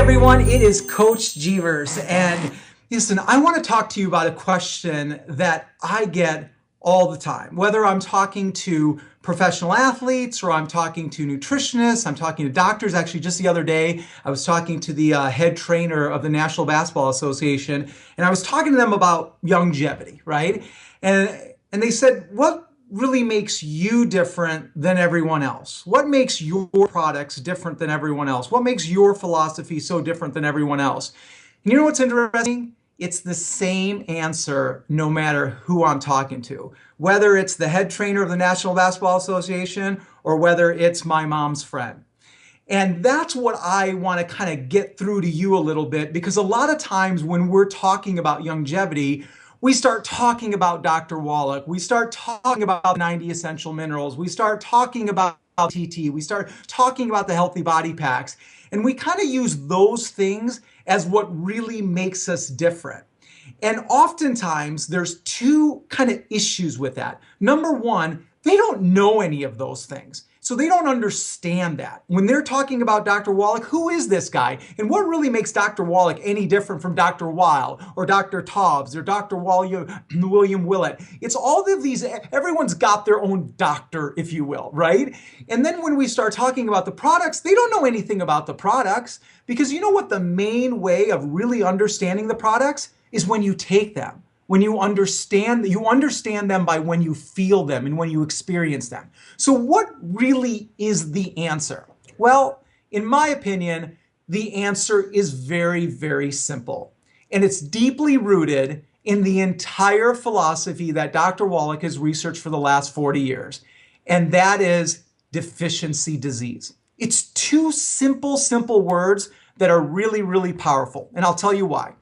everyone, it is Coach Jeevers, and listen, I want to talk to you about a question that I get all the time. Whether I'm talking to professional athletes or I'm talking to nutritionists, I'm talking to doctors. Actually, just the other day, I was talking to the head trainer of the National Basketball Association, and I was talking to them about longevity, right? And they said, what really makes you different than everyone else? What makes your products different than everyone else? What makes your philosophy so different than everyone else? And you know what's interesting? It's the same answer no matter who I'm talking to. Whether it's the head trainer of the National Basketball Association or whether it's my mom's friend. And that's what I want to kind of get through to you a little bit, because a lot of times when we're talking about longevity, we start talking about Dr. Wallach. We start talking about 90 essential minerals. We start talking about TT. We start talking about the healthy body packs. And we kind of use those things as what really makes us different. And oftentimes there's two kind of issues with that. Number one, they don't know any of those things. So they don't understand that. When they're talking about Dr. Wallach, who is this guy? And what really makes Dr. Wallach any different from Dr. Weil or Dr. Taubes or Dr. William Willett? It's all of these, everyone's got their own doctor, if you will, right? And then when we start talking about the products, they don't know anything about the products, because you know what the main way of really understanding the products is when you take them. When you understand them by when you feel them and when you experience them. So what really is the answer? Well, in my opinion, the answer is very, very simple. And it's deeply rooted in the entire philosophy that Dr. Wallach has researched for the last 40 years. And that is deficiency disease. It's two simple words that are really, really powerful. And I'll tell you why.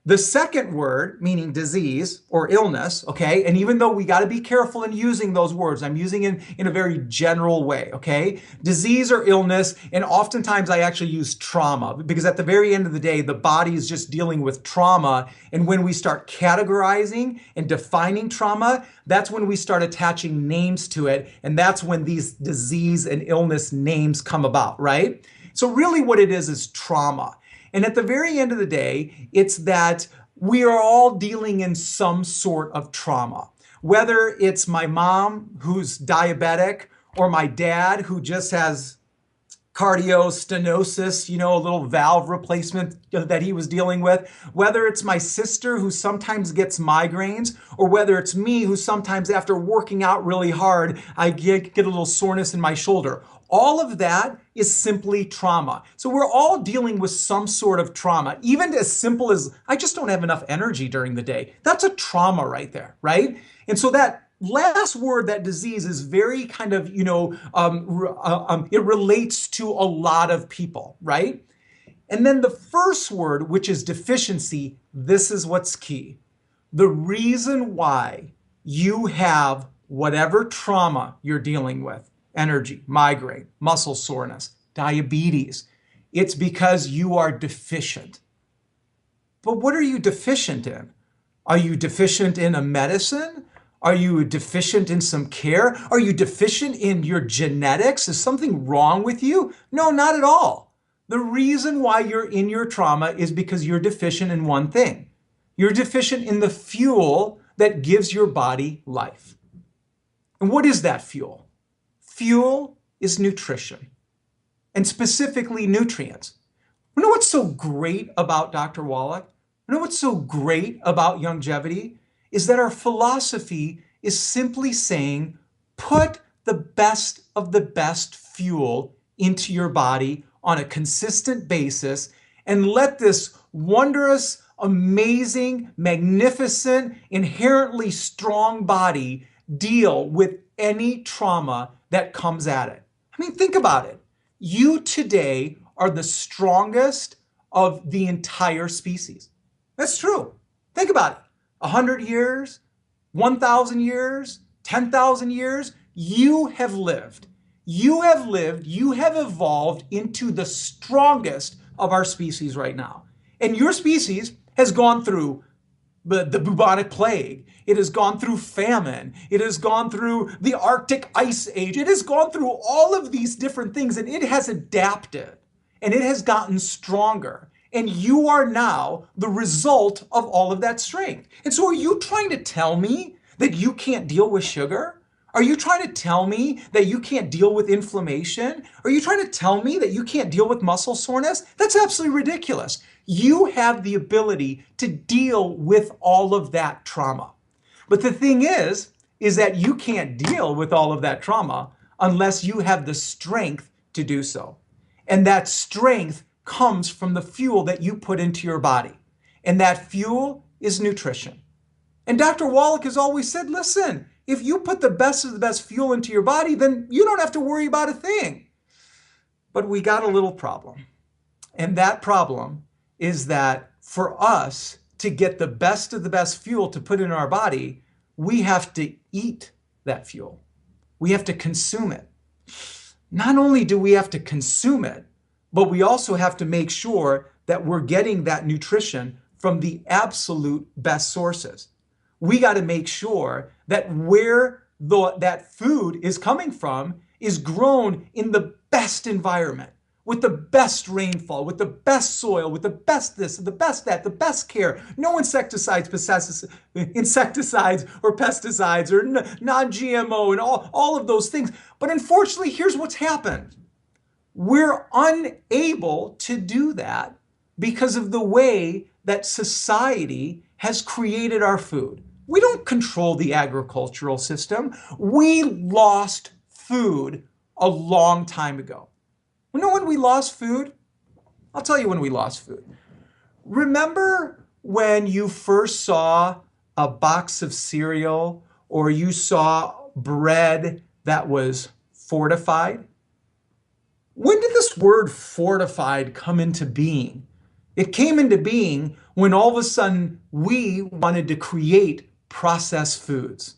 The second word, meaning disease or illness, okay, and even though we got to be careful in using those words, I'm using it in a very general way, okay? Disease or illness, and oftentimes I actually use trauma, because at the very end of the day, the body is just dealing with trauma, and when we start categorizing and defining trauma, that's when we start attaching names to it, and that's when these disease and illness names come about, right? So really what it is trauma. And at the very end of the day, it's that we are all dealing in some sort of trauma. Whether it's my mom who's diabetic or my dad who just has cardiostenosis, a little valve replacement that he was dealing with, whether it's my sister who sometimes gets migraines, or whether it's me who sometimes after working out really hard, I get a little soreness in my shoulder. All of that is simply trauma. So we're all dealing with some sort of trauma, even as simple as, I just don't have enough energy during the day. That's a trauma right there, right? And so that last word, that disease, is very kind of, it relates to a lot of people, right? And then the first word, which is deficiency, this is what's key. The reason why you have whatever trauma you're dealing with, energy, migraine, muscle soreness, diabetes, it's because you are deficient. But what are you deficient in? Are you deficient in a medicine? Are you deficient in some care? Are you deficient in your genetics? Is something wrong with you? No, not at all. The reason why you're in your trauma is because you're deficient in one thing. You're deficient in the fuel that gives your body life. And what is that fuel? Fuel is nutrition, and specifically nutrients. You know what's so great about Dr. Wallach? You know what's so great about longevity? Is that our philosophy is simply saying, put the best of the best fuel into your body on a consistent basis, and let this wondrous, amazing, magnificent, inherently strong body deal with any trauma that comes at it. I mean, think about it. You today are the strongest of the entire species. That's true. Think about it. 100 years, 1,000 years, 10,000 years, you have lived. You have lived, you have evolved into the strongest of our species right now. And your species has gone through the bubonic plague. It has gone through famine. It has gone through the Arctic ice age. It has gone through all of these different things, and it has adapted, and it has gotten stronger. And you are now the result of all of that strength. And so are you trying to tell me that you can't deal with sugar? Are you trying to tell me that you can't deal with inflammation? Are you trying to tell me that you can't deal with muscle soreness? That's absolutely ridiculous. You have the ability to deal with all of that trauma. But the thing is that you can't deal with all of that trauma unless you have the strength to do so. And that strength comes from the fuel that you put into your body. And that fuel is nutrition. And Dr. Wallach has always said, listen, if you put the best of the best fuel into your body, then you don't have to worry about a thing. But we got a little problem. And that problem is that for us to get the best of the best fuel to put in our body, we have to eat that fuel. We have to consume it. Not only do we have to consume it, but we also have to make sure that we're getting that nutrition from the absolute best sources. We got to make sure that where that food is coming from is grown in the best environment, with the best rainfall, with the best soil, with the best this, the best that, the best care. No insecticides or pesticides or non-GMO and all of those things. But unfortunately, here's what's happened. We're unable to do that because of the way that society has created our food. We don't control the agricultural system. We lost food a long time ago. You know when we lost food? I'll tell you when we lost food. Remember when you first saw a box of cereal or you saw bread that was fortified? When did this word fortified come into being? It came into being when all of a sudden we wanted to create processed foods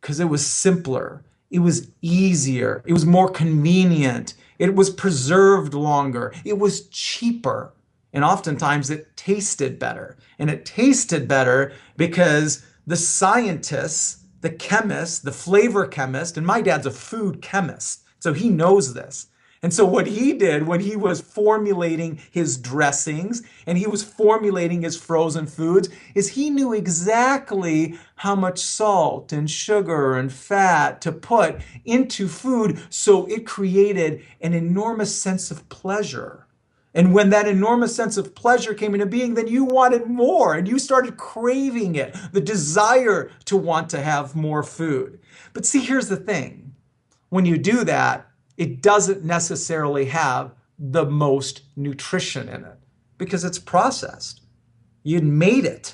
because it was simpler, it was easier, it was more convenient, it was preserved longer, it was cheaper, and oftentimes it tasted better. And it tasted better because the scientists, the chemists, the flavor chemist, and my dad's a food chemist, so he knows this. And so what he did when he was formulating his dressings and he was formulating his frozen foods is he knew exactly how much salt and sugar and fat to put into food so it created an enormous sense of pleasure. And when that enormous sense of pleasure came into being, then you wanted more and you started craving it, the desire to want to have more food. But see, here's the thing. When you do that, it doesn't necessarily have the most nutrition in it because it's processed. You made it.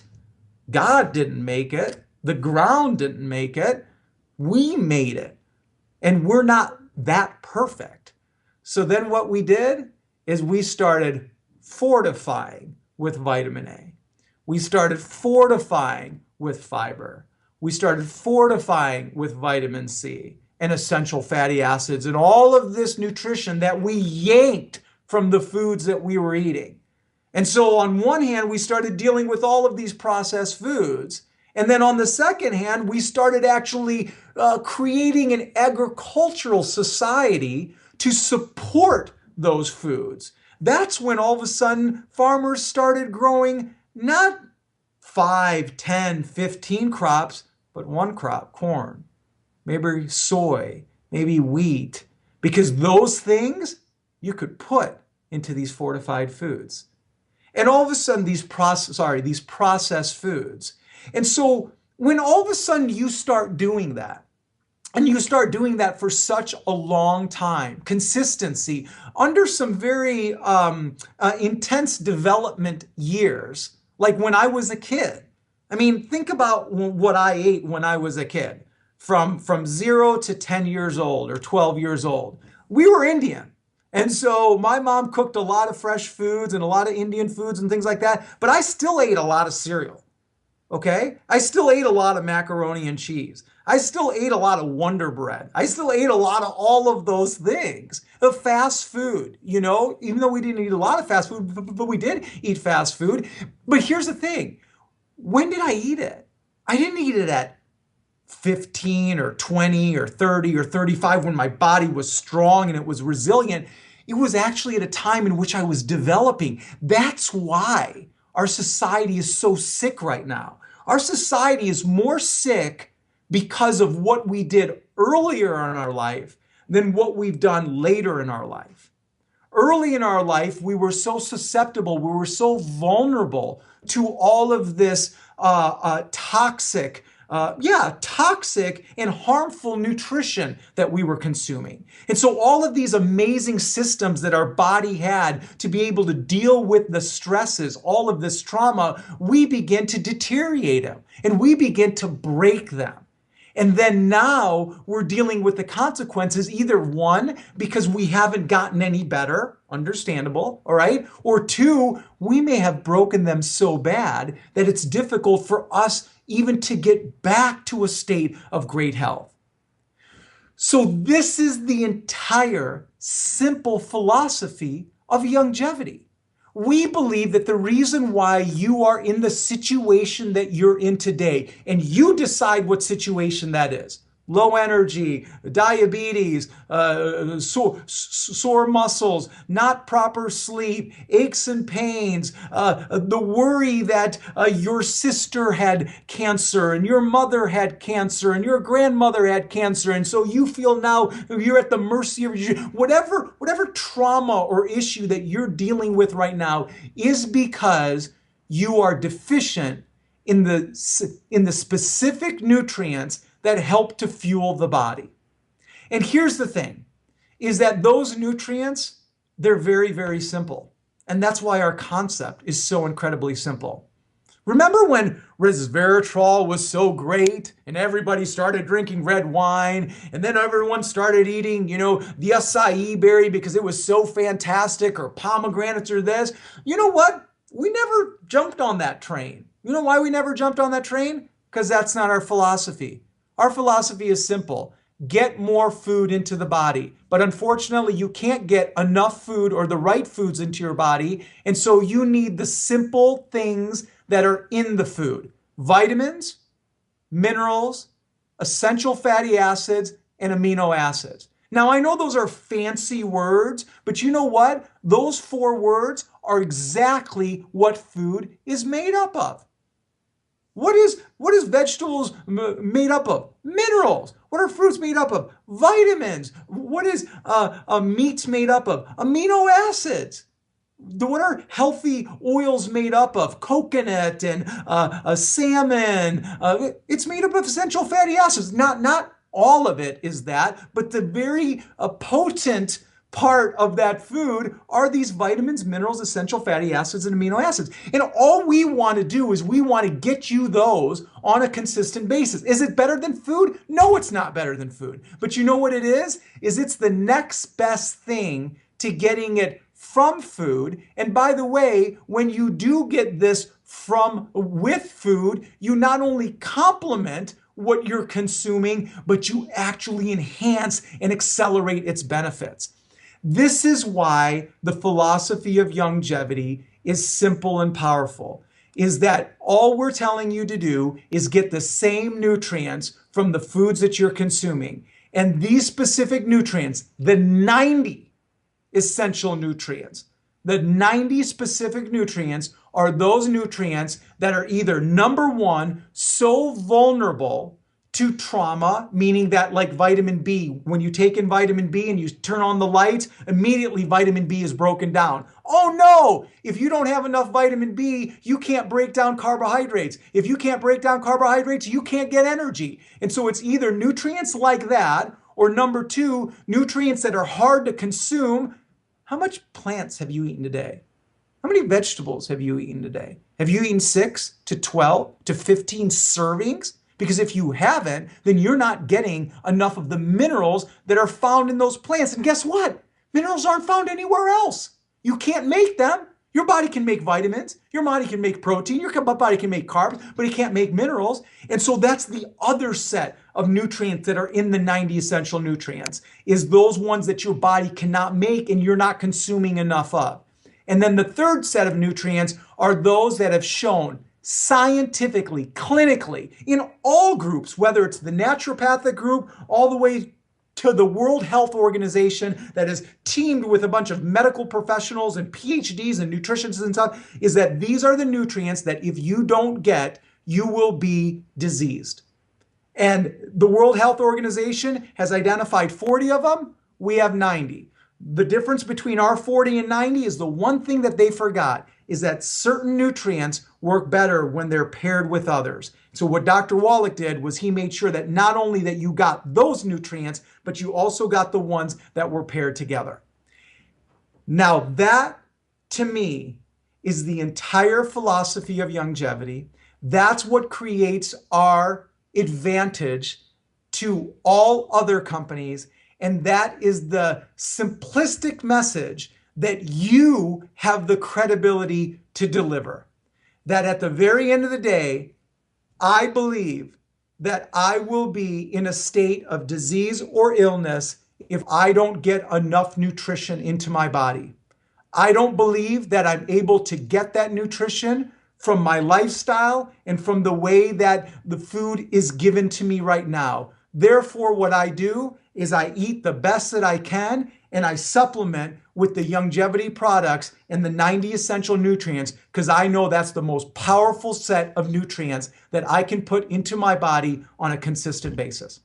God didn't make it. The ground didn't make it. We made it. And we're not that perfect. So then what we did is we started fortifying with vitamin A. We started fortifying with fiber. We started fortifying with vitamin C and essential fatty acids and all of this nutrition that we yanked from the foods that we were eating. And so on one hand, we started dealing with all of these processed foods. And then on the second hand, we started actually creating an agricultural society to support those foods. That's when all of a sudden farmers started growing not 5, 10, 15 crops, but one crop, corn. Maybe soy, maybe wheat, because those things you could put into these fortified foods. And all of a sudden these processed foods. And so when all of a sudden you start doing that, and you start doing that for such a long time, consistency, under some very intense development years, like when I was a kid. I mean, think about what I ate when I was a kid. From 0 to 10 years old or 12 years old. We were Indian. And so my mom cooked a lot of fresh foods and a lot of Indian foods and things like that, but I still ate a lot of cereal, okay? I still ate a lot of macaroni and cheese. I still ate a lot of Wonder Bread. I still ate a lot of all of those things. The fast food, even though we didn't eat a lot of fast food, but we did eat fast food. But here's the thing. When did I eat it? I didn't eat it at 15 or 20 or 30 or 35 when my body was strong and it was resilient. It was actually at a time in which I was developing. That's why our society is so sick right now. Our society is more sick because of what we did earlier in our life than what we've done later in our life. Early in our life, we were so susceptible, we were so vulnerable to all of this toxic and harmful nutrition that we were consuming. And so all of these amazing systems that our body had to be able to deal with the stresses, all of this trauma, we begin to deteriorate them and we begin to break them. And then now we're dealing with the consequences, either one, because we haven't gotten any better, understandable, all right? Or two, we may have broken them so bad that it's difficult for us even to get back to a state of great health. So this is the entire simple philosophy of longevity. We believe that the reason why you are in the situation that you're in today, and you decide what situation that is, low energy, diabetes, sore muscles, not proper sleep, aches and pains, the worry that your sister had cancer and your mother had cancer and your grandmother had cancer, and so you feel now you're at the mercy of whatever trauma or issue that you're dealing with right now is because you are deficient in the specific nutrients that help to fuel the body. And here's the thing, is that those nutrients, they're very, very simple. And that's why our concept is so incredibly simple. Remember when resveratrol was so great and everybody started drinking red wine and then everyone started eating, the acai berry because it was so fantastic, or pomegranates or this? You know what? We never jumped on that train. You know why we never jumped on that train? Because that's not our philosophy. Our philosophy is simple. Get more food into the body. But unfortunately, you can't get enough food or the right foods into your body. And so you need the simple things that are in the food. Vitamins, minerals, essential fatty acids, and amino acids. Now, I know those are fancy words, but you know what? Those 4 words are exactly what food is made up of. What is vegetables made up of? Minerals. What are fruits made up of? Vitamins. What is meats made up of? Amino acids. What are healthy oils made up of? Coconut and salmon. It's made up of essential fatty acids. Not all of it is that, but the very potent part of that food are these vitamins, minerals, essential fatty acids, and amino acids. And all we want to do is we want to get you those on a consistent basis. Is it better than food? No, it's not better than food. But you know what it is? It's the next best thing to getting it from food. And by the way, when you do get this with food, you not only complement what you're consuming, but you actually enhance and accelerate its benefits. This is why the philosophy of longevity is simple and powerful, is that all we're telling you to do is get the same nutrients from the foods that you're consuming. And these specific nutrients, the 90 essential nutrients, the 90 specific nutrients are those nutrients that are either, number one, so vulnerable to trauma, meaning that like vitamin B, when you take in vitamin B and you turn on the lights, immediately vitamin B is broken down. Oh no, if you don't have enough vitamin B, you can't break down carbohydrates. If you can't break down carbohydrates, you can't get energy. And so it's either nutrients like that, or number two, nutrients that are hard to consume. How much plants have you eaten today? How many vegetables have you eaten today? Have you eaten 6 to 12 to 15 servings? Because if you haven't, then you're not getting enough of the minerals that are found in those plants. And guess what? Minerals aren't found anywhere else. You can't make them. Your body can make vitamins. Your body can make protein. Your body can make carbs, but it can't make minerals. And so that's the other set of nutrients that are in the 90 essential nutrients, is those ones that your body cannot make and you're not consuming enough of. And then the third set of nutrients are those that have shown scientifically, clinically, in all groups, whether it's the naturopathic group all the way to the World Health Organization that is teamed with a bunch of medical professionals and PhDs and nutritionists and stuff, is that these are the nutrients that if you don't get, you will be diseased. And the World Health Organization has identified 40 of them. We have 90. The difference between our 40 and 90 is the one thing that they forgot is that certain nutrients work better when they're paired with others. So what Dr. Wallach did was he made sure that not only that you got those nutrients, but you also got the ones that were paired together. Now that, to me, is the entire philosophy of longevity. That's what creates our advantage to all other companies. And that is the simplistic message that you have the credibility to deliver. That at the very end of the day, I believe that I will be in a state of disease or illness if I don't get enough nutrition into my body. I don't believe that I'm able to get that nutrition from my lifestyle and from the way that the food is given to me right now. Therefore, what I do is I eat the best that I can and I supplement with the longevity products and the 90 essential nutrients because I know that's the most powerful set of nutrients that I can put into my body on a consistent basis.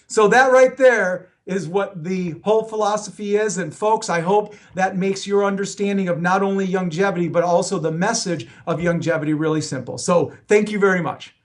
So that right there is what the whole philosophy is. And folks, I hope that makes your understanding of not only longevity, but also the message of longevity really simple. So thank you very much.